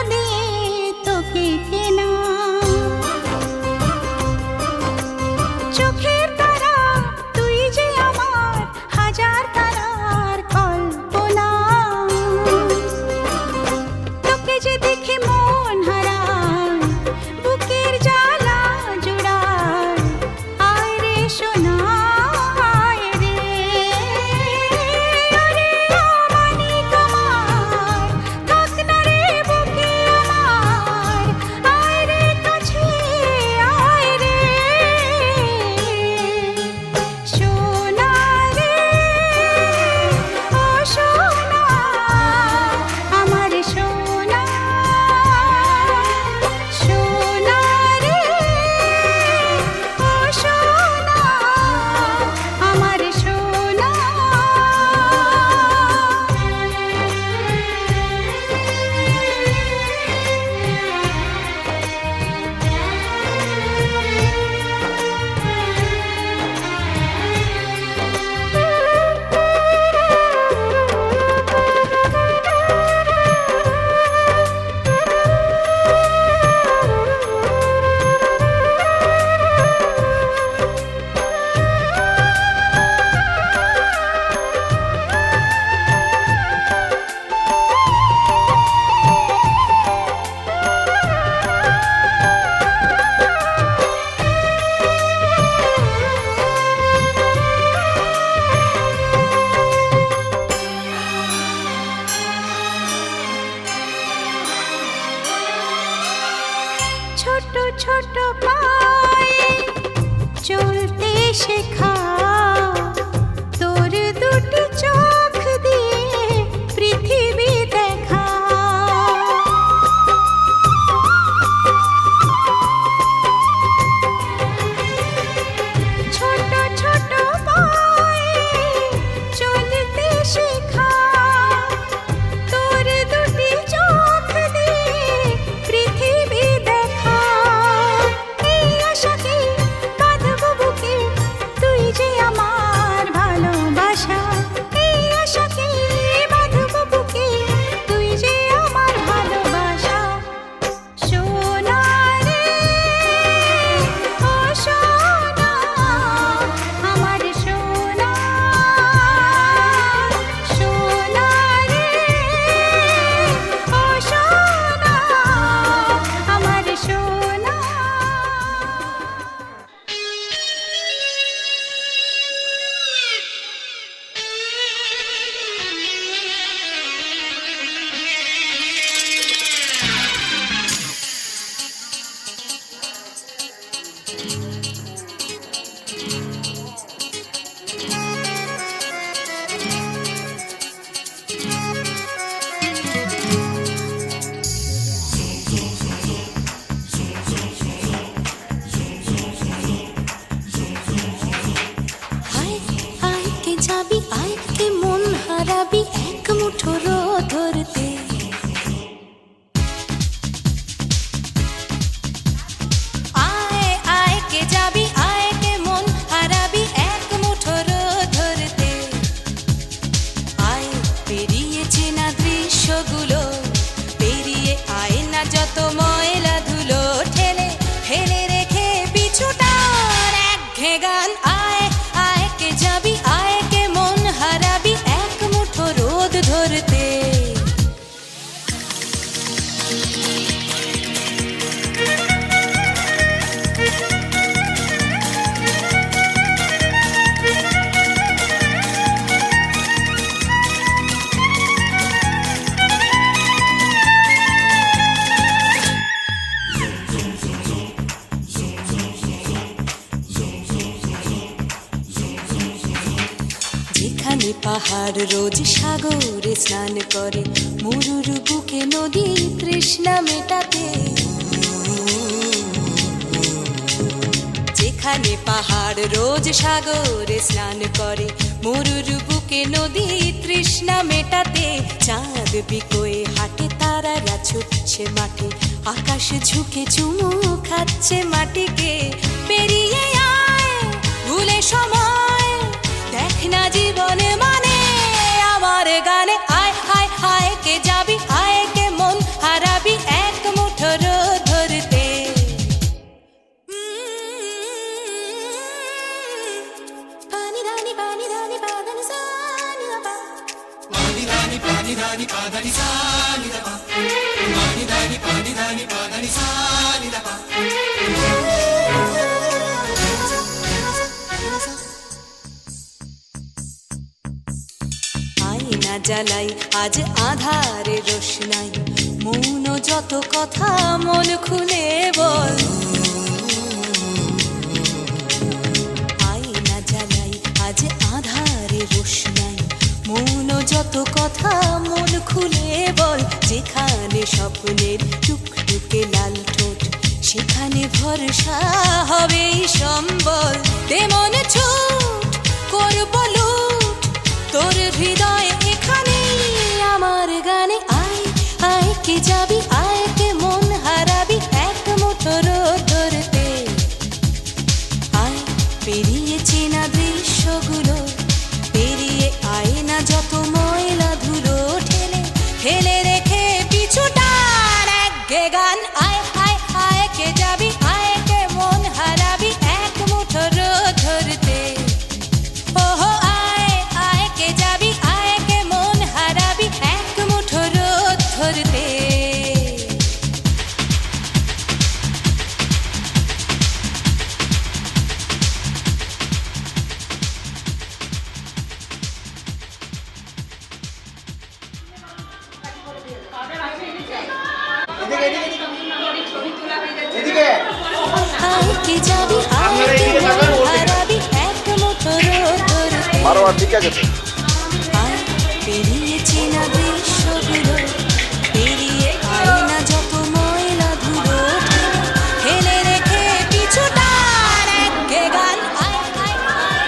দিয়ে তোকে কেনা চোখের তারা তুই যে আমার হাজার তারার কল্পনা তোকে যে দেখে মন হারায় বুকের জ্বালা জুড়ায় আয় রে সোনা আয় রে আরে আমানি তোমার থাক না রে বুকে আমার আয় রে কাছে আয় রে সোনা রে ও সোনা আমার সোনা সোনা রে ও সোনা আমার সোনা ছোট ছোট পায়ে চলতে শেখা তোর দুটি চোখ দিয়ে পৃথিবী দেখা ছোট ছোট পায়ে চলতে শেখা তোর দুটি চোখ দিয়ে পৃথিবী দেখা এই আশাকে বাঁধব বুকে তুই যে আমার ভালোবাসা এই আশাকে বাঁধব বুকে তুই যে আমার ভালোবাসা সোনা রে ও সোনা আমার সোনা সোনা রে ও সোনা আমার সোনা আয় আয় কে যাবি আয় কে মন হারাবি এক মুঠো রোদ ধরতে আয় আয় কে যাবি আয় কে মন হারাবি এক মুঠো রোদ ধরতে আয় পেরিয়ে চেনা দৃশ্যগুলো পেরিয়ে আয় না যত ময়লা ধুলো ঠেলে ফেলে রেখে পিছুটার একঘেয়ে গান আয় আয় কে যাবি আয় কে মন হারাবি এক মুঠো রোদ ধরতে যেখানে পাহাড় রোজ সাগরে স্নান করে মরুর বুকে নদী তৃষ্ণা মেটাতে যেখানে পাহাড় রোজ সাগরে স্নান করে মরুর বুকে নদী তৃষ্ণা মেটাতে চাঁদ বিকোয়ে হাটে তারারা ছুটছে মাঠে আকাশ ঝুঁকে চুমু খাচ্ছে মাটিকে পেরিয়ে আয় ভুলে সময় দেখ না জীবনে মানে আমার গানে আয় আয় আয় কে যাবি আয় কে মন হারাবি জ্বালাই আজ আধারে রোশনাই, মৌন যত কথা মন খুলে বল। আয়না জ্বালাই আজ আধারে রোশনাই, মৌন যত কথা মন খুলে বল। যেখানে স্বপ্নের টুকটুকে লাল ঠোঁট, সেখানে ভরসা হবে সম্বল। তেমন ছুট করব লুট তোর হৃদয় এখানে আমার গানে। আয় আয় কে যাবি, আয় কে মন হারাবি এক মুঠো রোদ ধরতে। আয় পেরিয়ে চেনা দৃশ্যগুলো, পেরিয়ে আয় না যত ময়লা ধুলো, ঠেলে ঠেলে রেখে পিছুটার একঘে গান। আয় আয় আয় কে যাবি, আয় কে মন হারাবি এক মুঠো রোদ ধরতে। ওহো আয় আয় কে যাবি, আয় কে মন হারাবি এক মুঠো রোদ ধরতে। আয় কে যাবি, আয় কে মন হারাবি এক মুঠো রোদ ধরতে। ঠিক আছে। আয় পেরিয়ে চেনা দৃশ্যগুলো, পেরিয়ে আয় না যত ময়লা ধুলো, ঠেলে রেখে পিছুটার একঘে গান। আয় আয় আয়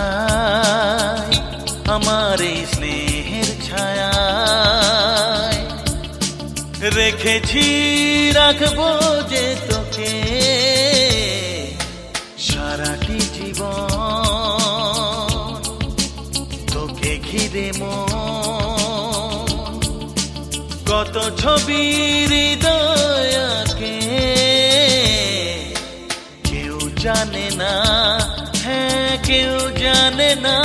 ভালোবাসায় আমার এই স্নেহের ছায়ায় রেখেছি, রাখবো যে তোকে সারাটি জীবন। তোকে ঘিরে মন কত ছবি হৃদয়কে কেউ জানে না, হ্যাঁ কেউ জানে না।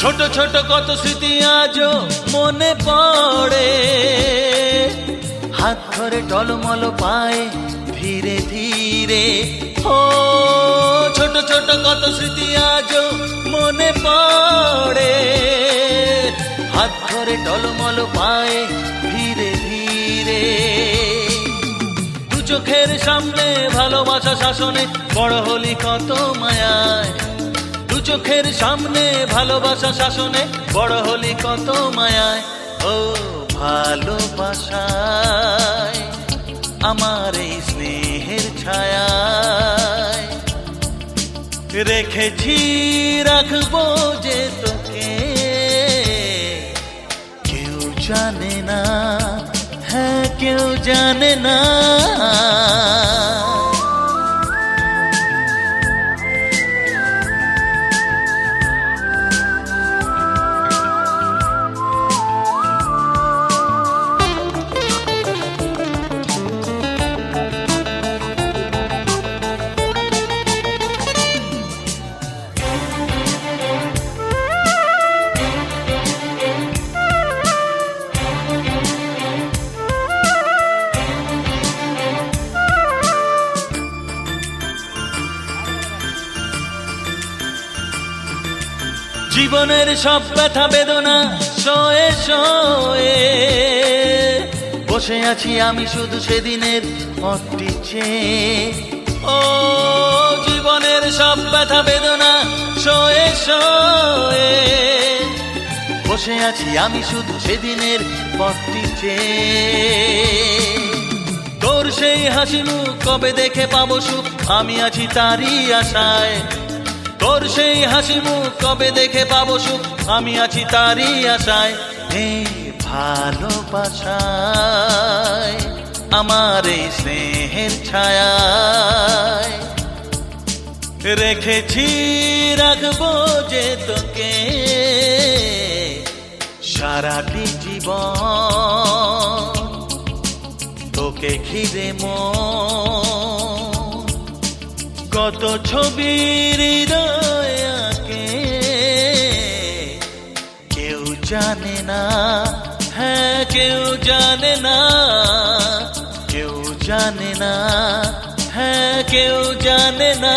ছোট ছোট কত স্মৃতি আজও মনে পড়ে, হাত ধরে টলমল পায়ে ধীরে ধীরে। ও ছোট ছোট কত স্মৃতি আজও মনে পড়ে, হাত ধরে টলমল পায়ে ধীরে ধীরে। দু চোখের সামনে ভালোবাসা শাসনে বড় হলি কত মায়ায়। দু চোখের সামনে ভালোবাসা শাসনে বড় হলি কত মায়ায়। ও ভালোবাসায় আমার এই স্নেহের ছায়ায় রেখেছি, রাখবো যে তোকে কেউ জানে না, হ্যাঁ কেউ জানে না। জীবনের সব ব্যথা বেদনা সয়ে সয়ে বসে আছি আমি শুধু সেদিনের পথটি চেয়ে। ও জীবনের সব ব্যথা বেদনা সয়ে সয়ে বসে আছি আমি শুধু সেদিনের পথটি চেয়ে। তোর সেই হাসি মুখ কবে দেখে পাবো সুখ, আমি আছি তারই আশায়। তোর সেই হাসি মুখ কবে দেখে পাবো সুখ, আমি আছি তারই আশায়। এই ভালোবাসায় আমার এই স্নেহের ছায়ায় রেখেছি, রাখবো যে তোকে সারাটি জীবন। তোকে ঘিরে মন কত ছবির হৃদয় আঁকে, কেউ জানে না, হ্যাঁ কেউ জানে না, কেউ জানে না, হ্যাঁ কেউ জানে না।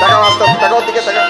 তাকাও আস্তে আস্তে, তাকাও দিকে তাকাও।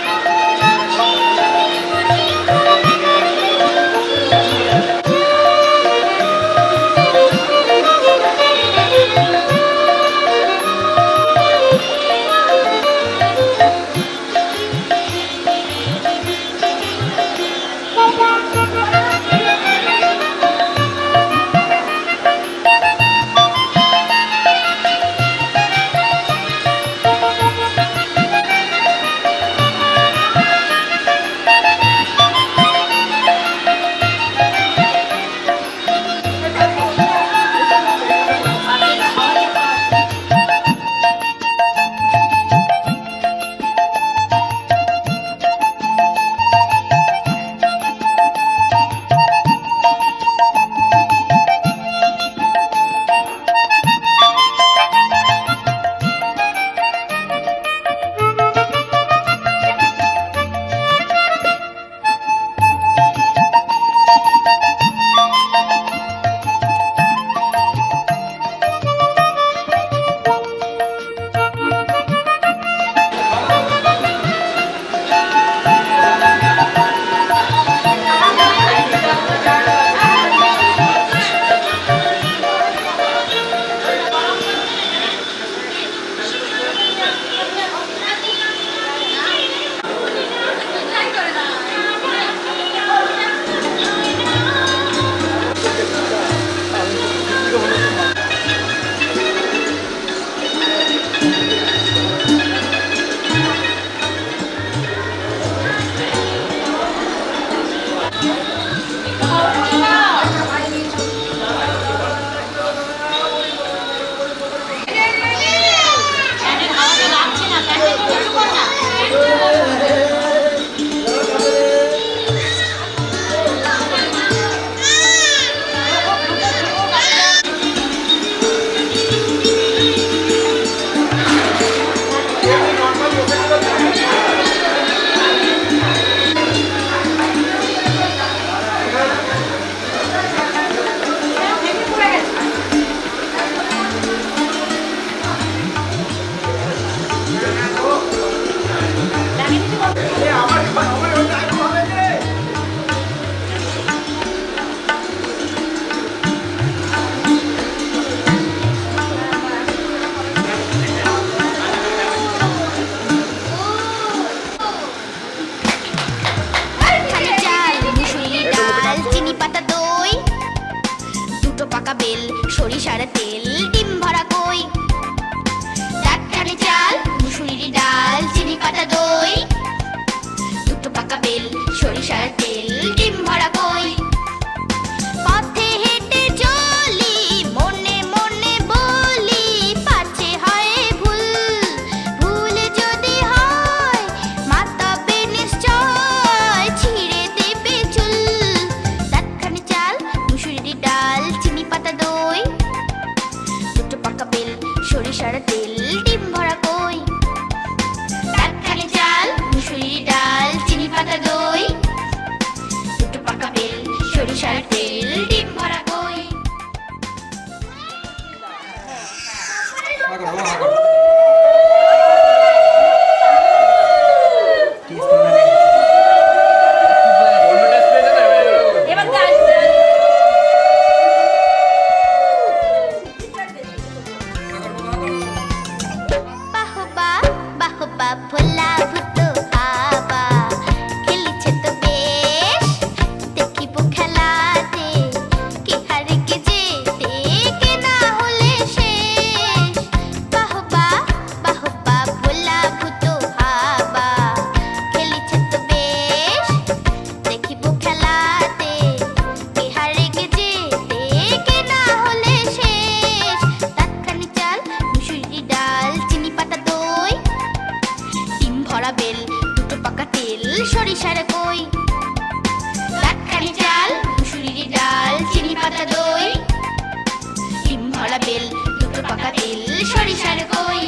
সরিষার তেল ডিম ভরা কই, টাটকানি চাল মুসুরির ডাল চিনি পাতা দই, দুটো পাকা বেল সরিষার তেল ডিম ভরা কই। পথে হেঁটে চলি মনে মনে বলি পাছে হয় ভুল, ভুল যদি হয় মাতাবে নিশ্চয় ছিঁড়ে দেবে চুল। টাটকানি চাল মুসুরির ডাল চিনি পাতা দই, দুটো পাকা বেল সরিষার তেল ডিম ভরা কই। টাটকানি চাল মুসুরির ডাল চিনি পাতা দই, দুটো পাকা বেল সরিষার তেল ডিম ভরা কই। বাহবা বাহবা ভোলা ভূত হাবা, খেলিছে তো বেশ দেখিব খেলাতে, কে হারে কে যেতে কে না হলে শেষ। বাহবা বাহবা ভোলা ভূত হাবা, খেলিছে তো বেশ দেখিব খেলাতে, কে হারে কে যেতে কে না হলে শেষ। টাটকানি চাল মুসুরির ডাল চিনি পাতা দই, ডিম ভরা বেল দুটো পাকা তেল সরিষার কই। টাটকানি চাল মুসুরির ডাল চিনি পাতা দই, ডিম ভরা বেল দুটো পাকা তেল সরিষার কই।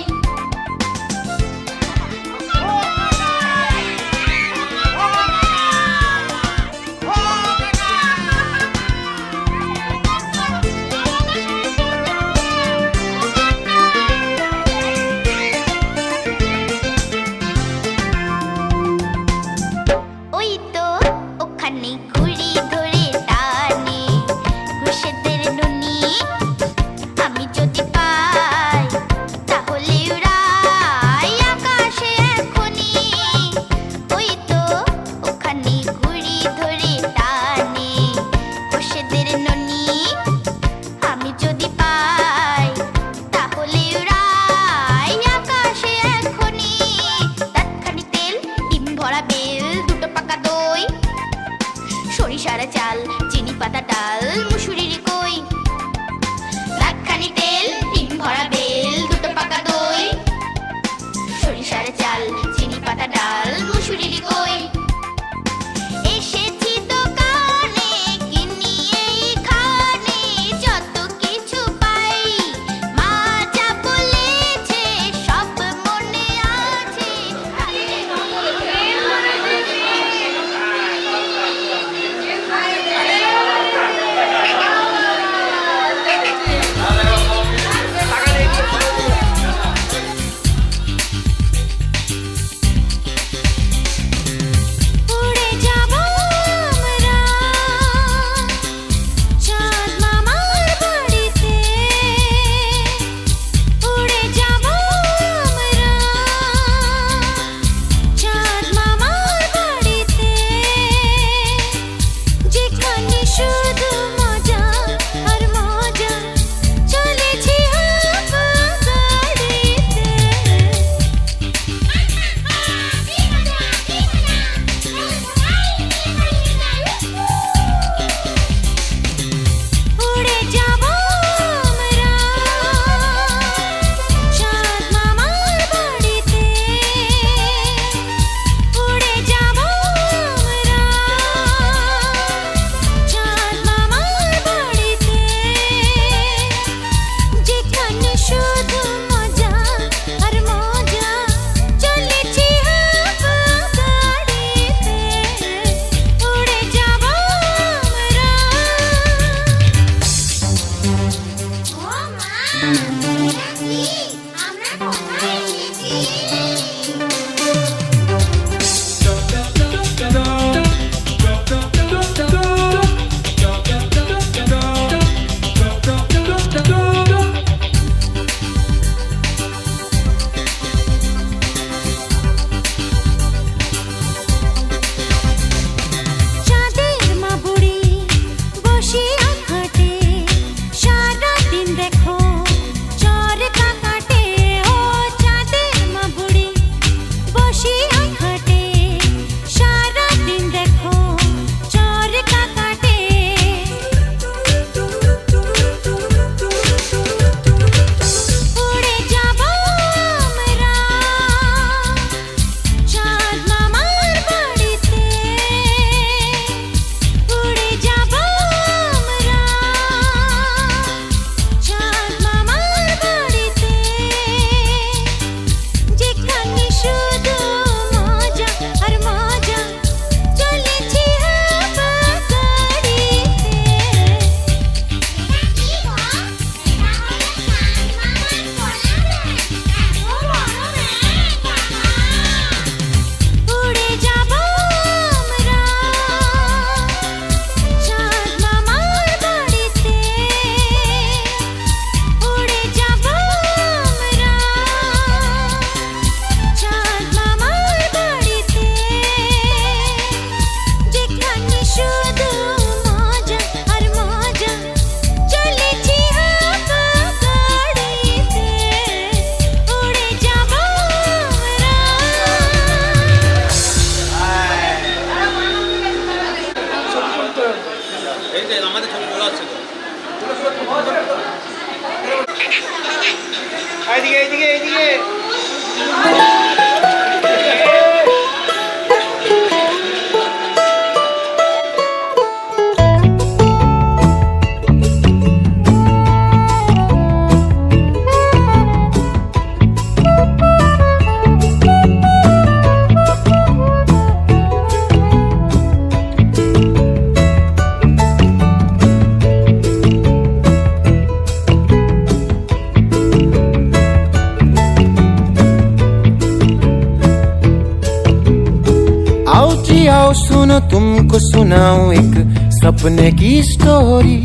आओ सुनो तुमको सुनाऊं एक सपने की स्टोरी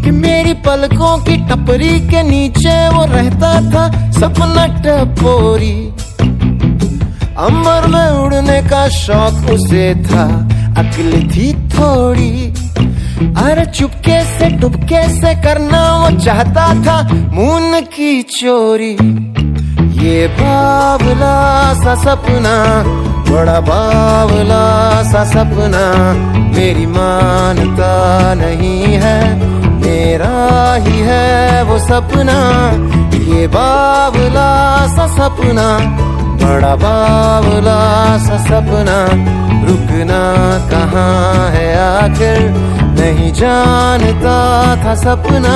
कि मेरी पलकों की टपरी के नीचे वो रहता था सपना टपोरी। अंबर में उड़ने का शौक उसे था, अक्ल थी थोड़ी, अरे चुपके से डुबके से करना वो चाहता था मून की चोरी। ये बावला सा सपना, बड़ा बावला सा सपना, मेरी मानता नहीं है, मेरा ही है वो सपना। ये बावला सा सपना, बड़ा बावला सा सपना, रुकना कहाँ है आखिर, नहीं जानता था सपना।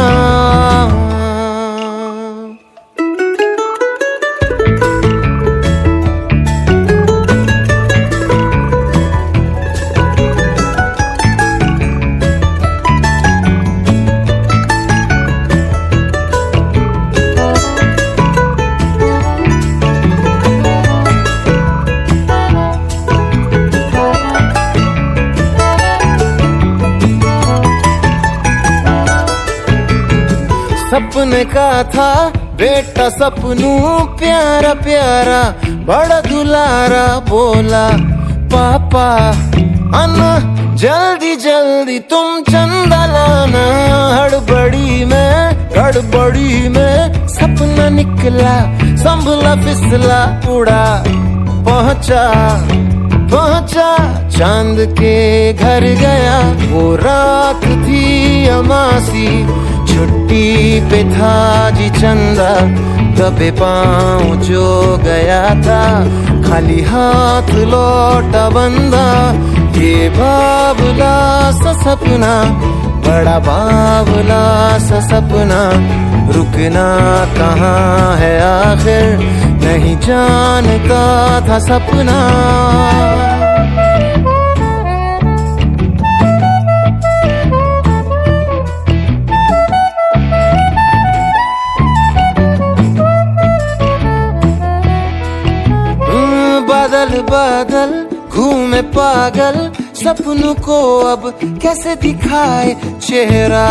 सपने का था बेटा सपनू प्यारा प्यारा, बड़ा दुलारा, बोला पापा अन्ना जल्दी जल्दी तुम चंदा लाना। हड़बड़ी में सपना निकला, संभला फिसला उड़ा, पहुंचा चांद के घर गया। वो रात थी अमासी, छुट्टी पे था जी चंदा, दबे पाँव जो गया था, खाली हाथ लौटा बंदा। ये बावला सा सपना, बड़ा बावला सा सपना, रुकना कहाँ है आखिर, नहीं जानता था सपना। बादल घूमे पागल, सपनों को अब कैसे दिखाए चेहरा,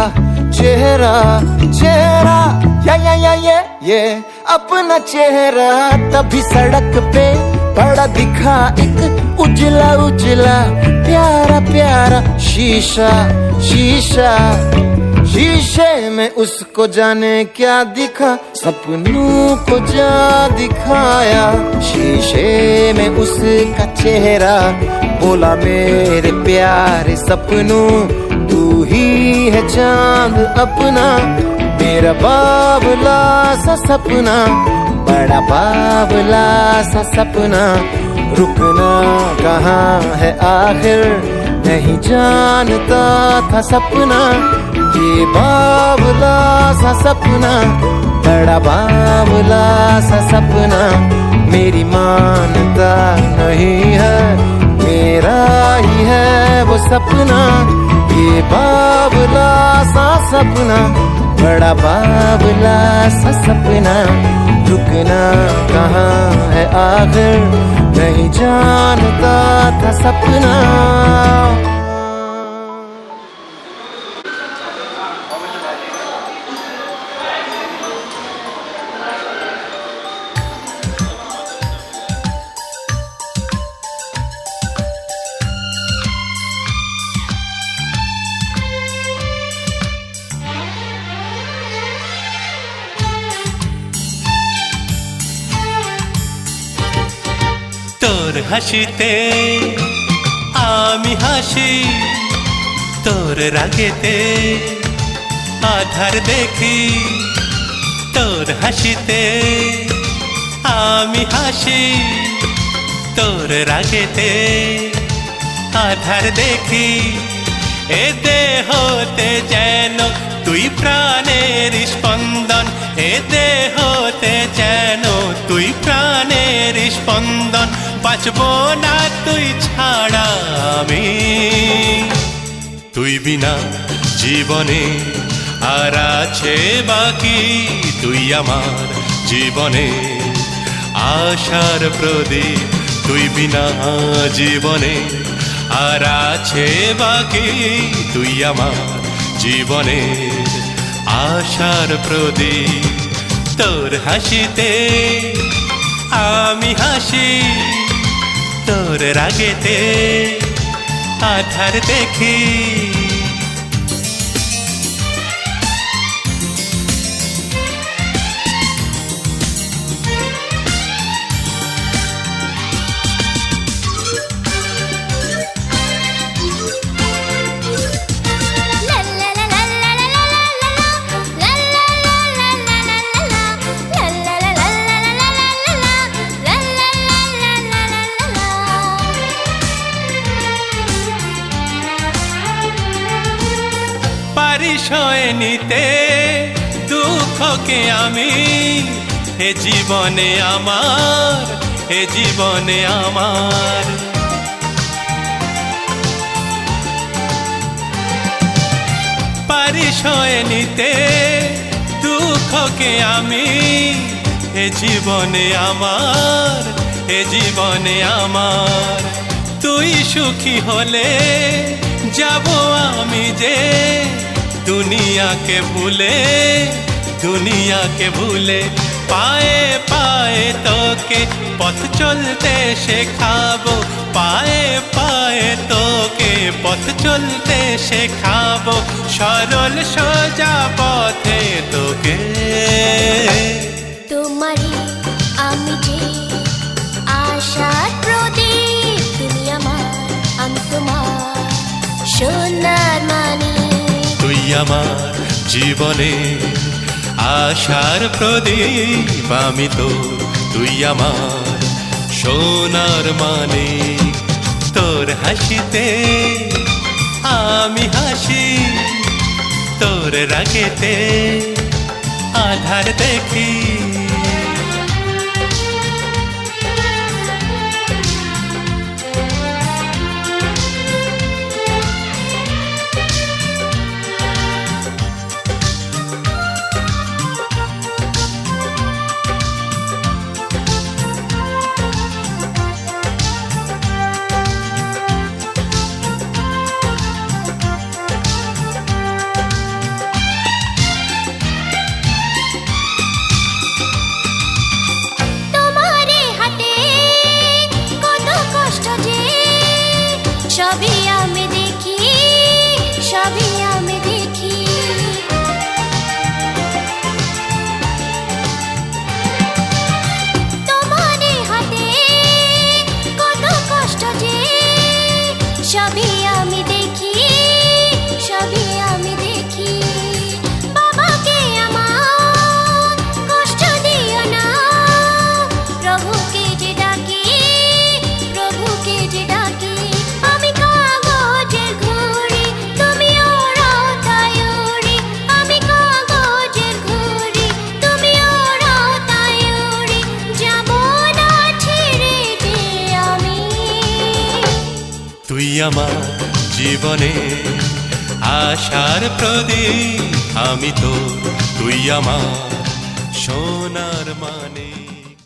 ये अपना चेहरा। तभी सड़क पे पड़ा दिखा एक उजला प्यारा शीशे में उसको जाने क्या दिखा, सपनों को जा दिखाया। शीशे में उसका चेहरा, बोला मेरे प्यारे सपनों, तू ही है चांद अपना। मेरा बावला सा सपना, बड़ा बावला सा सपना, रुकना कहाँ है आखिर, नहीं जानता था सपना। ये बावला सा सपना, बड़ा बावला सा सपना, मेरी मानता नहीं है, मेरा ही है वो सपना। ये बावला सा सपना, बड़ा बावला सा सपना, रुकना कहाँ है आखिर, नहीं जानता था सपना। তোর হাসিতে আমি হাসি, তোর রাগেতে আধার দেখি। তোর হাসিতে আমি হাসি তোর রাগেতে আধার দেখি এ দেহতে যেন তুই প্রাণের স্পন্দন এ দেহতে যেন তুই প্রাণের স্পন্দন বাঁচবো না তুই ছাড়া আমি তুই বিনা জীবনে আর আছে বাকি তুই আমার জীবনে আশার প্রদীপ তুই বিনা জীবনে আর আছে বাকি তুই আমার জীবনে আশার প্রদীপ তোর হাসিতে আমি হাসি তোর রাগেতে আধার দেখি সয়ে নিতে দুঃখকে আমি এ জীবনে আমার পারি সয়ে নিতে দুঃখকে আমি এ জীবনে আমার তুই সুখী হলে যাব আমি যে দুনিয়াকে ভুলে পায়ে পায়ে তোকে পথ চলতে শেখাবো পায়ে পায়ে তোকে পথ চলতে শেখাবো সরল সোজা পথে তোকে তোমারই আমি যে আশার প্রদীপ তুমি আমার আমি তোমার সোনার মানি তুই আমার জীবনে আশার প্রদীপ আমি তো তুই আমার সোনার মানে তোর হাসিতে আমি হাসি তোর রাগেতে আধার দেখি সবই আমি দেখি তোমার হাতে কত কষ্ট যে সবই আমি দেখি বাবাকে আমার কষ্ট দিও না প্রভুকে যে ডাকি আমি কাগজের ঘড়ি তুমি ওড়াও তাই উড়ি আমি কাগজের ঘড়ি তুমি ওড়াও তাই উড়ি যাব না ছেড়ে যে আমি তুই আমার জীবনে আশার প্রদীপ আমি তো তুই আমার সোনার মানে